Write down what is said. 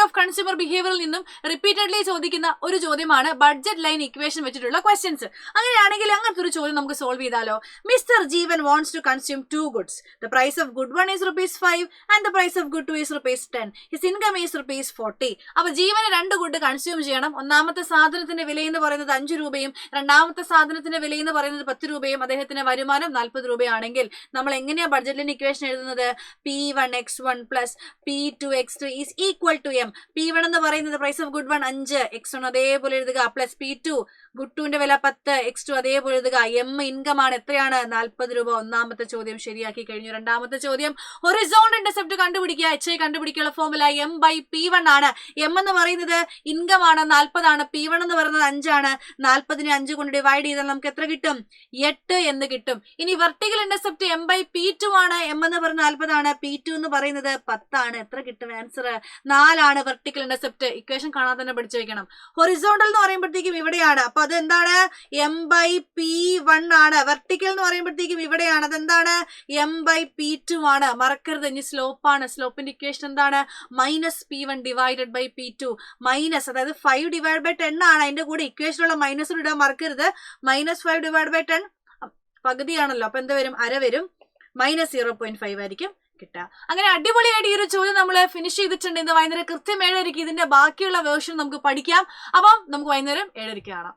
Of consumer ബിഹേവിയറിൽ നിന്നും repeatedly ചോദിക്കുന്ന ഒരു ചോദ്യമാണ് ബഡ്ജറ്റ് ലൈൻ ഇക്വേഷൻ വെച്ചിട്ടുള്ള ക്വസ്റ്റ്യൻസ്. അങ്ങനെയാണെങ്കിൽ അങ്ങനത്തെ ഒരു ചോദ്യം നമുക്ക് സോൾവ് ചെയ്താലോ? Mister Jeevan wants to consume 2 goods. The price of good 1 is ₹5 and the price of good 2 is ₹10. His income is ₹40. അപ്പൊ ജീവന് 2 ഗുഡ് കൺസ്യൂം ചെയ്യണം. ഒന്നാമത്തെ സാധനത്തിന്റെ വില എന്ന് പറയുന്നത് 5 രൂപയും രണ്ടാമത്തെ സാധനത്തിന്റെ വില എന്ന് പറയുന്നത് 10 രൂപയും അദ്ദേഹത്തിന്റെ വരുമാനം 40 രൂപയാണെങ്കിൽ നമ്മൾ എങ്ങനെയാ ബഡ്ജറ്റ് ലൈൻ ഇക്വേഷൻ എഴുതുന്നത്? P1x1 plus P2x2 is equal to M. P1 എന്ന് പറയുന്നത് പ്രൈസ് ഓഫ് ഗുഡ് 1 5, x1 അതേപോലെ എഴുതുക, പ്ലസ് P2 ഗുഡ് 2ന്റെ വില 10, x2 അതേപോലെ എഴുതുക. M ഇൻകം ആണ്, എത്രയാണ്? 40 രൂപ. ഒന്നാമത്തെ ചോദ്യം ശരിയാക്കി കഴിഞ്ഞു. രണ്ടാമത്തെ ചോദ്യം ഹൊറിസോണ്ടൽ ഇന്റർസെപ്റ്റ് കണ്ടുപിടിക്കുക. HI കണ്ടുപിടിക്കാനുള്ള ഫോർമുല M/P1 ആണ്. M എന്ന് പറയുന്നത് ഇൻകം ആണ്, 40 ആണ്. P1 എന്ന് പറയുന്നത് 5 ആണ്. 40നെ 5 കൊണ്ട് ഡിവൈഡ് ചെയ്താൽ നമുക്ക് എത്ര കിട്ടും? 8 എന്ന് കിട്ടും. ഇനി വെർട്ടിക്കൽ ഇന്റർസെപ്റ്റ് M/P2 ആണ്. M എന്ന് പറയുന്നത് 40 ആണ്. P2 എന്ന് പറയുന്നത് 10 ആണ്. എത്ര കിട്ടും? ആൻസർ 4 ആണ് വെർട്ടിക്കൽ ഇന്റർസെപ്റ്റ്. ഇക്വേഷൻ കാണാതെ തന്നെ പഠിച്ചു വെക്കണം. ഹൊറിസോണ്ടൽ എന്ന് പറയുമ്പോഴത്തേക്കും ഇവിടെയാണ്, അപ്പൊ അത് എന്താണ്? M/P1 ആണ്. വെർട്ടിക്കൽ എന്ന് പറയുമ്പോഴത്തേക്കും ഇവിടെയാണ്, അതെന്താണ്? M/P2 ആണ്. മറക്കരുത്. ഇനി സ്ലോപ്പ് ആണ്. സ്ലോപ്പിന്റെ ഇക്വേഷൻ എന്താണ്? -P1 divided by P2. Minus, അതായത് 5 ഡിവൈഡ് ബൈ 10 ആണ്. അതിന്റെ കൂടെ ഇക്വേഷനുള്ള മൈനസ് ഇടാൻ മറക്കരുത്. -5 ഡിവൈഡ് ബൈ 10 പകുതിയാണല്ലോ, അപ്പൊ എന്ത് വരും? അര വരും. -0.5 ആയിരിക്കും കിട്ടുക. അങ്ങനെ അടിപൊളിയായിട്ട് ഈ ഒരു ചോദ്യം നമ്മൾ ഫിനിഷ് ചെയ്തിട്ടുണ്ട്. ഇന്ന് വൈകുന്നേരം കൃത്യം 7:30 ഇതിന്റെ ബാക്കിയുള്ള വേർഷൻ നമുക്ക് പഠിക്കാം. അപ്പം നമുക്ക് വൈകുന്നേരം 7:30 കാണാം.